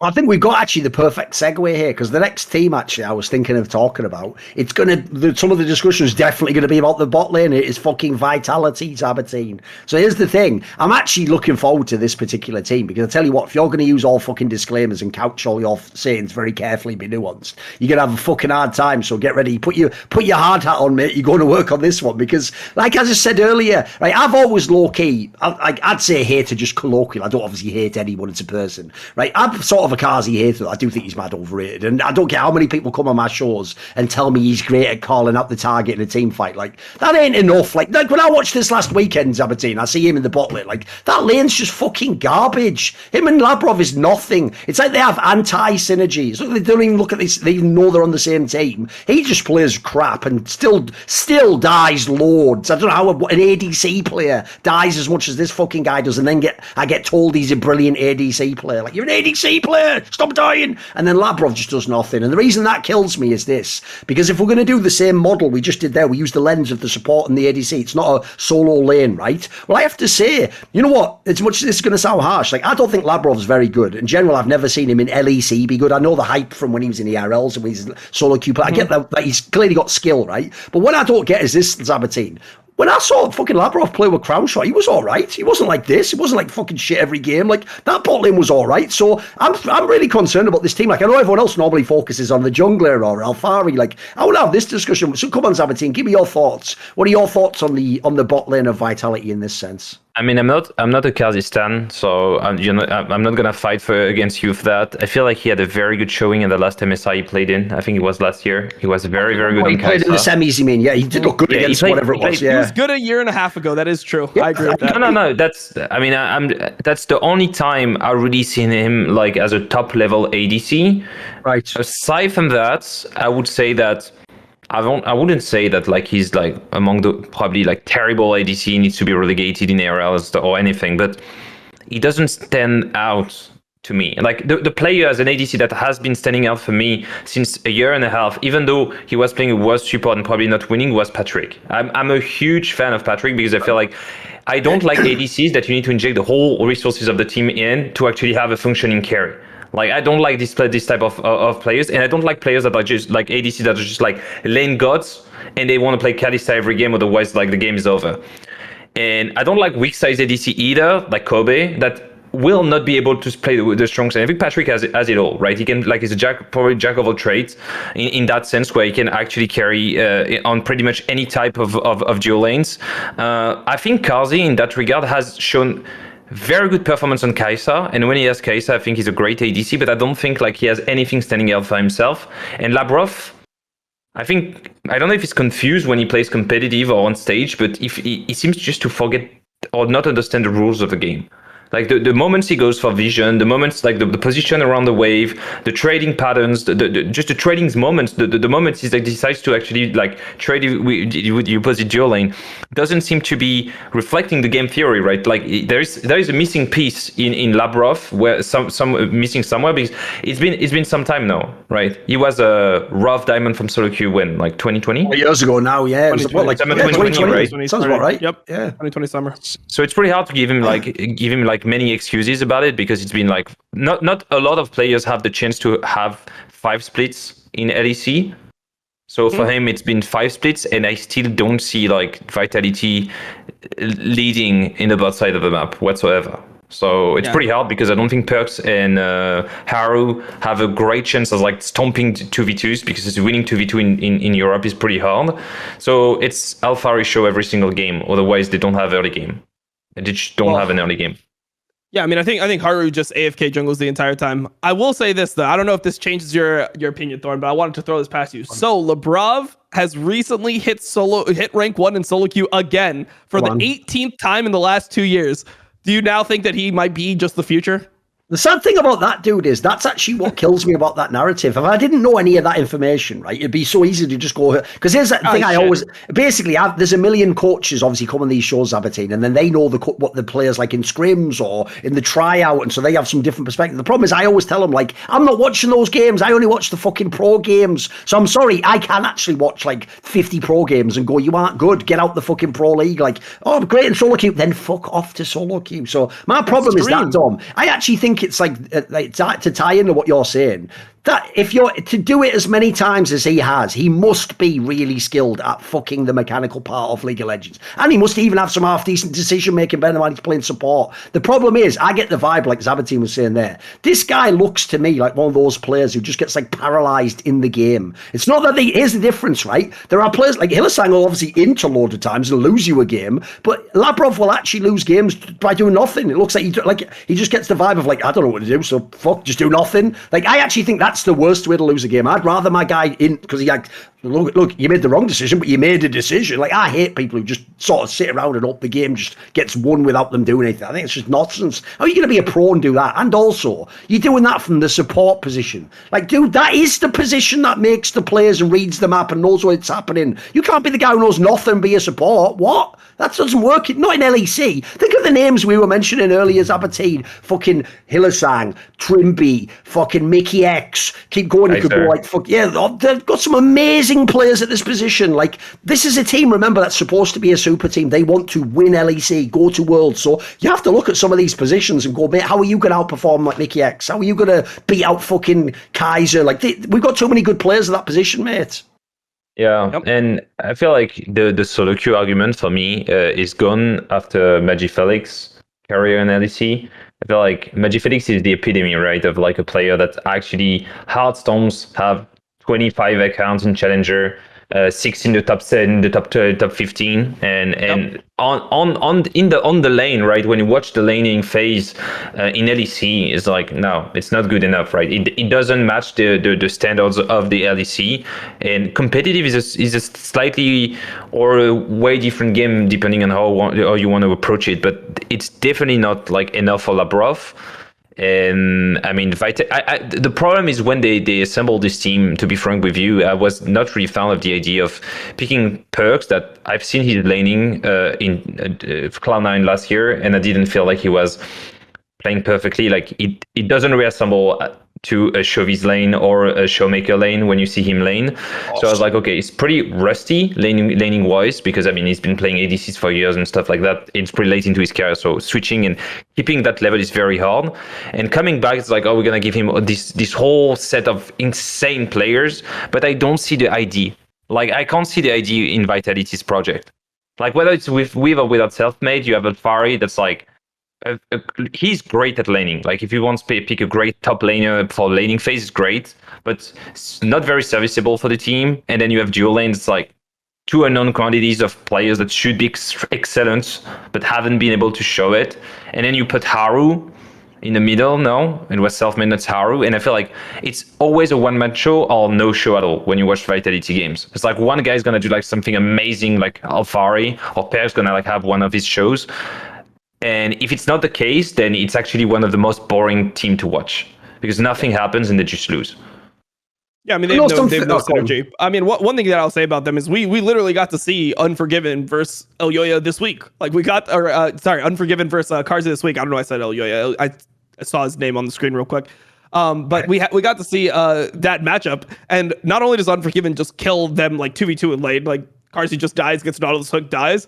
I think we've got actually the perfect segue here, because the next team actually I was thinking of talking about, it's some of the discussion is definitely going to be about the bot lane. It is fucking Vitality Zaboutine. So here's the thing, I'm actually looking forward to this particular team, because I tell you what, if you're going to use all fucking disclaimers and couch all your sayings very carefully, be nuanced, you're going to have a fucking hard time. So get ready, put your hard hat on, mate. You're going to work on this one, because like as I said earlier, right, I've always low key, I'd say hater just colloquial. I don't obviously hate anyone as a person, right? I'm sort of a Kazi hater. I do think he's mad overrated, and I don't care how many people come on my shows and tell me he's great at calling out the target in a team fight. Like, that ain't enough. Like when I watched this last weekend, Zaboutine, I see him in the bot lane. Like, that lane's just fucking garbage. Him and Labrov is nothing. It's like they have anti-synergy. So they don't even look at this. They even know they're on the same team. He just plays crap and still dies loads. I don't know how an ADC player dies as much as this fucking guy does, and then I get told he's a brilliant ADC player. Like, you're an ADC player, stop dying. And then Labrov just does nothing. And the reason that kills me is this, because if we're going to do the same model we just did there, we use the lens of the support and the ADC. It's not a solo lane, right? Well, I have to say, you know what? As much as this is going to sound harsh, like, I don't think Labrov's very good. In general, I've never seen him in LEC be good. I know the hype from when he was in ERLs and when he's solo queue, but I get that he's clearly got skill, right? But what I don't get is this, Zaboutine. When I saw fucking Labrov play with Crown Shot, he was all right. He wasn't like this. He wasn't like fucking shit every game. Like, that bot lane was all right. So I'm really concerned about this team. Like, I know everyone else normally focuses on the jungler or Alfari. Like, I want to have this discussion. So come on, Zaboutine, give me your thoughts. What are your thoughts on the bot lane of Vitality in this sense? I mean, I'm not a Kazi stan, so I'm not gonna fight against you for that. I feel like he had a very good showing in the last MSI he played in. I think it was last year. He was very good. He played in the semis. You mean? Yeah, he did look good against whatever it was. Yeah, he was good a year and a half ago. That is true. Yeah. I agree with that. No. That's the only time I really seen him like as a top level ADC. Right. Aside from that, I would say that. I wouldn't say that like he's like among the probably like terrible ADC needs to be relegated in areas or anything, but he doesn't stand out to me. Like the player as an ADC that has been standing out for me since a year and a half, even though he was playing a worse support and probably not winning, was Patrick. I'm a huge fan of Patrick because I feel like I don't like ADCs that you need to inject the whole resources of the team in to actually have a functioning carry. Like, I don't like this type of players, and I don't like players that are just like ADC that are just like lane gods and they want to play Kalista every game, otherwise like the game is over. And I don't like weak size ADC either, like Kobe, that will not be able to play the strong side. I think Patrick has it all, right? He can, like, he's probably jack of all trades in that sense, where he can actually carry on pretty much any type of dual lanes. I think Kazi in that regard has shown very good performance on Kai'Sa, and when he has Kai'Sa, I think he's a great ADC, but I don't think like he has anything standing out for himself. And Labrov, I don't know if he's confused when he plays competitive or on stage, but if he seems just to forget or not understand the rules of the game. Like the moments he goes for vision, the moments like the position around the wave, the trading patterns, just the trading moments, the moments he decides to actually like trade with the opposite dual lane, doesn't seem to be reflecting the game theory, right? Like there is a missing piece in Labrov, where some missing somewhere, because it's been some time now, right? He was a rough diamond from solo queue when, like 2020? Years ago now, yeah. It was what, like 2020, right? Sounds about right. Yep. Yeah. 2020 summer. So it's pretty hard to give him like many excuses about it, because it's been like not a lot of players have the chance to have 5 splits in LEC. So for him, it's been 5 splits, and I still don't see like Vitality leading in the bot side of the map whatsoever. So it's pretty hard, because I don't think Perks and Haru have a great chance of like stomping 2v2s, because winning 2v2 in Europe is pretty hard. So it's Alfari show every single game, otherwise they don't have early game. They just don't have an early game. Yeah, I mean, I think Haru just AFK jungles the entire time. I will say this though, I don't know if this changes your opinion, Thorin, but I wanted to throw this past you. So Labrov has recently hit rank 1 in solo queue again for the 18th time in the last 2 years. Do you now think that he might be just the future? The sad thing about that dude is that's actually what kills me about that narrative. If I didn't know any of that information, right, it'd be so easy to just go, because here's the thing. I always basically there's a million coaches obviously come on these shows, Zaboutine, and then they know what the players like in scrims or in the tryout, and so they have some different perspective. The problem is I always tell them, like, I'm not watching those games. I only watch the fucking pro games. So I'm sorry, I can actually watch like 50 pro games and go, you aren't good, get out the fucking pro league. Like, oh, great in solo queue, then fuck off to solo queue. So my problem is that, Dom. I actually think think it's to tie into what you're saying, that if you're to do it as many times as he has, he must be really skilled at fucking the mechanical part of League of Legends. And he must even have some half-decent decision-making better than he's playing support. The problem is, I get the vibe, like Zaboutine was saying there, this guy looks to me like one of those players who just gets like paralyzed in the game. It's not that here's the difference, right? There are players like Hylissang will obviously int a load of times and lose you a game, but Labrov will actually lose games by doing nothing. It looks like he just gets the vibe of like, I don't know what to do, so fuck, just do nothing. Like, I actually think that's the worst way to lose a game. I'd rather my guy in, because he like, look, you made the wrong decision, but you made a decision. Like, I hate people who just sort of sit around and hope the game just gets won without them doing anything. I think it's just nonsense. How are you going to be a pro and do that? And also, you're doing that from the support position. Like, dude, that is the position that makes the players and reads the map and knows what's happening. You can't be the guy who knows nothing and be a support. What? That doesn't work. Not in LEC. Think of the names we were mentioning earlier, Zaboutine, fucking Hylissang, Trimby, fucking Mickey X. Keep going, you could go like, fuck, yeah, they've got some amazing players at this position. Like, this is a team, remember, that's supposed to be a super team. They want to win LEC, go to Worlds. So you have to look at some of these positions and go, mate, how are you going to outperform like Mickey X? How are you going to beat out fucking Kaiser? Like, we've got too many good players at that position, mate. Yeah, yep. And I feel like the solo queue argument for me is gone after Magifelix career in LEC. I feel like Magifelix is the epitome, right, of like a player that actually Hearthstones have 25 accounts in Challenger, 6 in the top 10, the top 15, and yep. on the lane, right? When you watch the laning phase in LEC, it's like, no, it's not good enough, right? It doesn't match the standards of the LEC, and competitive is a slightly or a way different game depending on how you want to approach it, but it's definitely not like enough for Labrov. And I mean, the problem is when they assembled this team, to be frank with you, I was not really fan of the idea of picking perks that I've seen his laning in Cloud9 last year, and I didn't feel like he was playing perfectly. Like, it doesn't reassemble to a Chauvis lane or a Showmaker lane when you see him lane. Awesome. So I was like, okay, it's pretty rusty laning wise, because I mean, he's been playing ADCs for years and stuff like that. It's pretty late into his career, so switching and keeping that level is very hard. And coming back, it's like, oh, we're gonna give him this whole set of insane players, but I don't see the ID. Like, I can't see the ID in Vitality's project. Like, whether it's with or without Selfmade, you have Alfari that's like, he's great at laning. Like, if you want to pick a great top laner for laning phase, it's great, but it's not very serviceable for the team. And then you have dual lanes, like two unknown quantities of players that should be excellent, but haven't been able to show it. And then you put Haru in the middle. No, it was Selfmade, that's Haru. And I feel like it's always a one-man show or no show at all when you watch Vitality games. It's like one guy's gonna do like something amazing, like Alfari, or Per's gonna like have one of his shows. And if it's not the case, then it's actually one of the most boring team to watch, because nothing happens and they just lose. Yeah, I mean, they have no synergy. I mean, one thing that I'll say about them is we literally got to see Unforgiven versus Elyoya this week. Like, we got, Unforgiven versus Karza this week. I don't know why I said Elyoya. I saw his name on the screen real quick. But we got to see that matchup. And not only does Unforgiven just kill them like 2v2 in lane, like Karza just dies, gets Nautilus hook, dies.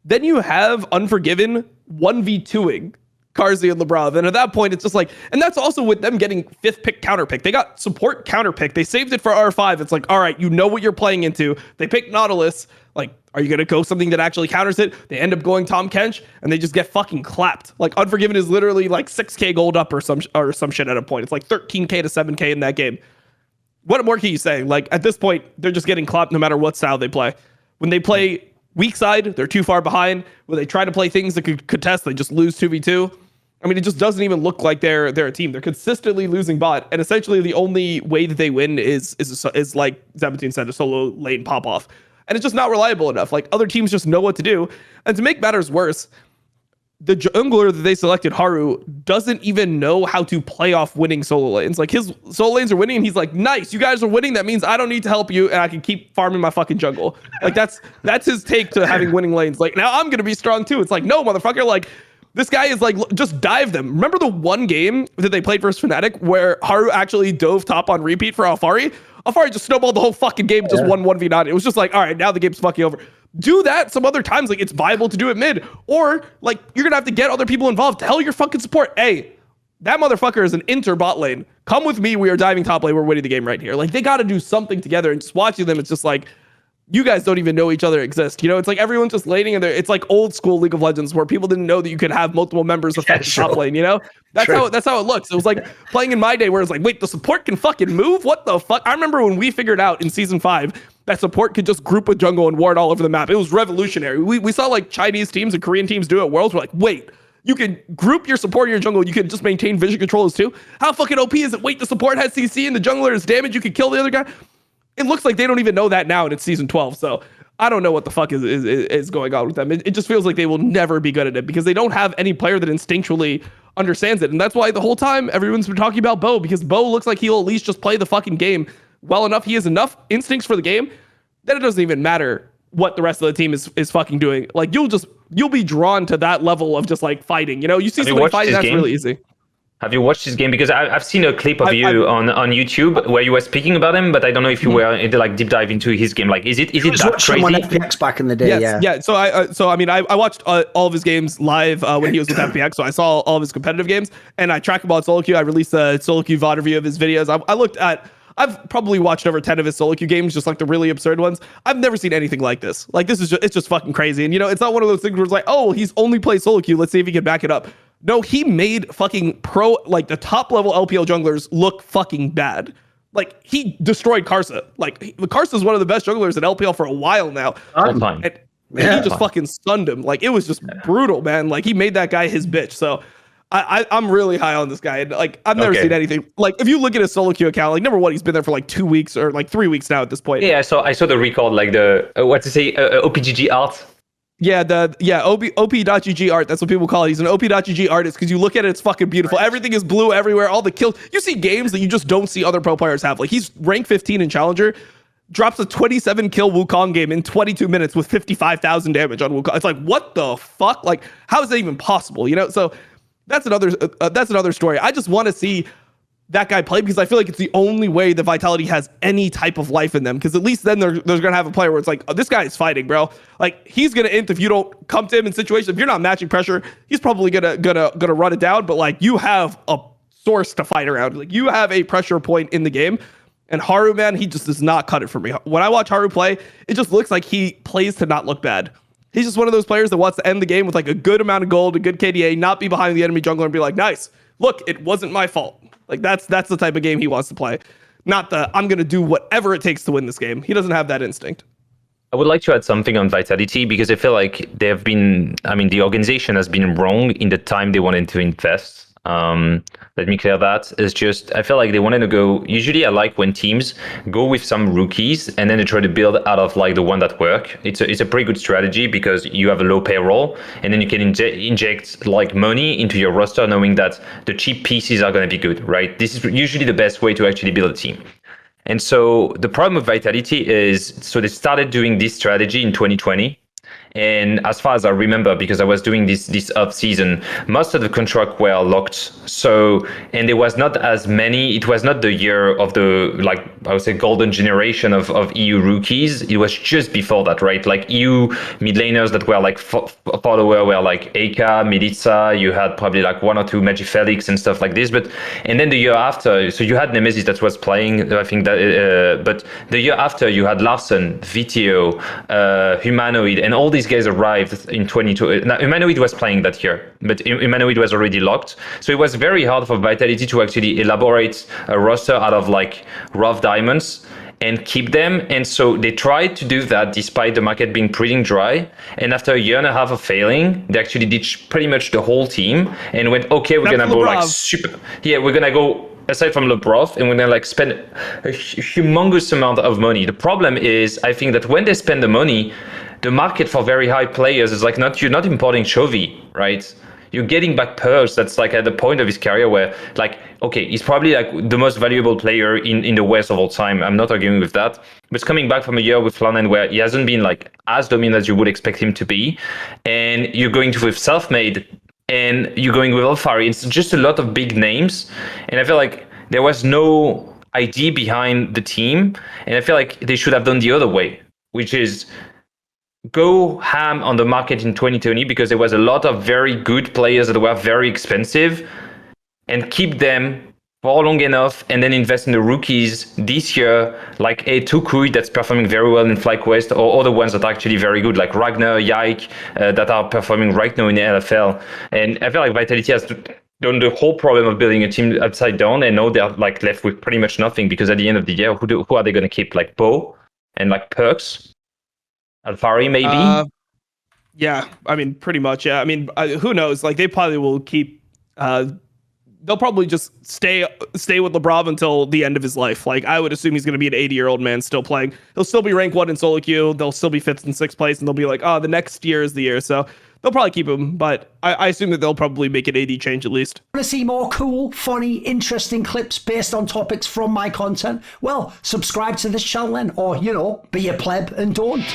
Then you have Unforgiven 1v2ing Karza and Labrov. And at that point, it's just like, and that's also with them getting 5th pick counter pick. They got support counter pick. They saved it for R5. It's like, all right, you know what you're playing into. They pick Nautilus. Like, are you going to go something that actually counters it? They end up going Tom Kench, and they just get fucking clapped. Like, Unforgiven is literally like 6k gold up or some shit at a point. It's like 13k to 7k in that game. What more can you say? Like, at this point, they're just getting clapped no matter what style they play. When they play weak side, they're too far behind. When they try to play things that could contest, they just lose 2v2. I mean, it just doesn't even look like they're a team. They're consistently losing bot, and essentially the only way that they win is like Zaboutine said, a solo lane pop off, and it's just not reliable enough. Like, other teams just know what to do. And to make matters worse, the jungler that they selected, Haru, doesn't even know how to play off winning solo lanes. Like, his solo lanes are winning, and he's like, nice, you guys are winning. That means I don't need to help you, and I can keep farming my fucking jungle. Like, that's his take to having winning lanes. Like, now I'm going to be strong too. It's like, no, motherfucker. Like, this guy is like, just dive them. Remember the one game that they played versus Fnatic where Haru actually dove top on repeat for Alfari? Alfari just snowballed the whole fucking game, just won 1v9. It was just like, all right, now the game's fucking over. Do that some other times. Like, it's viable to do it mid, or like, you're gonna have to get other people involved. Tell your fucking support, hey, that motherfucker is an inter bot lane. Come with me. We are diving top lane. We're winning the game right here. Like, they got to do something together. And just watching them, it's just like, you guys don't even know each other exist. You know, it's like everyone's just laning in there. It's like old school League of Legends where people didn't know that you could have multiple members affect the top lane, you know? That's how it looks. It was like playing in my day where it's like, wait, the support can fucking move? What the fuck? I remember when we figured out in season 5 that support could just group with jungle and ward all over the map. It was revolutionary. We saw like Chinese teams and Korean teams do it at Worlds. We're like, wait, you can group your support in your jungle. You can just maintain vision controls too. How fucking OP is it? Wait, the support has CC and the jungler is damage. You can kill the other guy. It looks like they don't even know that now, and it's season 12. So I don't know what the fuck is going on with them. It just feels like they will never be good at it because they don't have any player that instinctually understands it. And that's why the whole time everyone's been talking about Bo, because Bo looks like he'll at least just play the fucking game well enough. He has enough instincts for the game that it doesn't even matter what the rest of the team is fucking doing. Like, you'll be drawn to that level of just like fighting. You know, you see somebody fighting, that's really easy. Have you watched this game? Because I've seen a clip of you on YouTube where you were speaking about him, but I don't know if you were like deep dive into his game. Like, is it that crazy? On FPX back in the day, yeah. So I watched all of his games live when he was with FPX. So I saw all of his competitive games, and I track him on solo queue. I released a solo queue VOD review of his videos. I've probably watched over 10 of his solo queue games, just like the really absurd ones. I've never seen anything like this. Like, it's just fucking crazy. And you know, it's not one of those things where it's like, oh, he's only played solo queue. Let's see if he can back it up. No, he made fucking like the top level LPL junglers look fucking bad. Like, he destroyed Karsa. Like, Karsa is one of the best junglers in LPL for a while now. And he just fucking stunned him. Like, it was just brutal, man. Like, he made that guy his bitch. So I'm really high on this guy. And like, I've never seen anything. Like, if you look at his solo queue account, like, number one, he's been there for like 2 weeks or like 3 weeks now at this point. Yeah, I saw the record, like the OPGG art. Yeah, OP.GG art. That's what people call it. He's an OP.GG artist because you look at it, it's fucking beautiful. Everything is blue everywhere. All the kills. You see games that you just don't see other pro players have. Like, he's rank 15 in Challenger, drops a 27 kill Wukong game in 22 minutes with 55,000 damage on Wukong. It's like, what the fuck? Like, how is that even possible? You know? So that's another story. I just want to see that guy play because I feel like it's the only way that Vitality has any type of life in them. Because at least then they're gonna have a player where it's like, oh, this guy is fighting, bro. Like, he's gonna int if you don't come to him in situations. If you're not matching pressure, he's probably gonna run it down. But like, you have a source to fight around. Like, you have a pressure point in the game. And Haru, man, he just does not cut it for me. When I watch Haru play, it just looks like he plays to not look bad. He's just one of those players that wants to end the game with like a good amount of gold, a good KDA, not be behind the enemy jungler and be like, nice, look, it wasn't my fault. Like, that's the type of game he wants to play. Not the, I'm going to do whatever it takes to win this game. He doesn't have that instinct. I would like to add something on Vitality because I feel like the organization has been wrong in the time they wanted to invest. Let me clear that. It's just, I feel like they wanted to go, usually I like when teams go with some rookies and then they try to build out of like the one that work. It's a pretty good strategy because you have a low payroll and then you can inject like money into your roster knowing that the cheap pieces are going to be good, right? This is usually the best way to actually build a team. And so the problem with Vitality is, so they started doing this strategy in 2020. And as far as I remember, because I was doing this off season, most of the contracts were locked. So, and there was not as many. It was not the year of the, like, I would say, golden generation of EU rookies. It was just before that, right? Like, EU mid laners that were like follower were like Eka, Milica. You had probably like one or two Magic Felix and stuff like this. And then the year after, so you had Nemesis that was playing. I think that, but the year after you had Larsen, Vitio, Humanoid, and all these guys arrived in 22. Now, Humanoid was playing that year, but Humanoid was already locked. So it was very hard for Vitality to actually elaborate a roster out of like rough diamonds and keep them. And so they tried to do that despite the market being pretty dry. And after a year and a half of failing, they actually ditched pretty much the whole team and went, okay, we're going to go like super. Yeah, we're going to go aside from LeBron, and we're gonna like spend a humongous amount of money. The problem is, I think that when they spend the money, the market for very high players is like you're not importing Chovy, right? You're getting back Pearls that's like at the point of his career where like, okay, he's probably like the most valuable player in the West of all time. I'm not arguing with that. But it's coming back from a year with Cloud9 where he hasn't been like as dominant as you would expect him to be. And you're going to with Selfmade and you're going with Alfari. It's just a lot of big names. And I feel like there was no idea behind the team. And I feel like they should have done the other way, which is go ham on the market in 2020 because there was a lot of very good players that were very expensive. and keep them for long enough, and then invest in the rookies this year, like a Tukui that's performing very well in FlyQuest, or other ones that are actually very good, like Ragnar, Yike, that are performing right now in the LFL. And I feel like Vitality has done the whole problem of building a team upside down, and now they're like left with pretty much nothing, because at the end of the year, who are they going to keep? Like Bo and like Perks? Alfari maybe? Yeah, I mean, pretty much. Yeah, I mean, who knows? Like, they probably will keep. They'll probably just stay with Labrov until the end of his life. Like, I would assume he's going to be an 80-year-old man still playing. He'll still be rank 1 in solo queue. They'll still be 5th and 6th place, and they'll be like, oh, the next year is the year. So they'll probably keep him, but I assume that they'll probably make an AD change at least. Want to see more cool, funny, interesting clips based on topics from my content? Well, subscribe to this channel then, or, be a pleb and don't.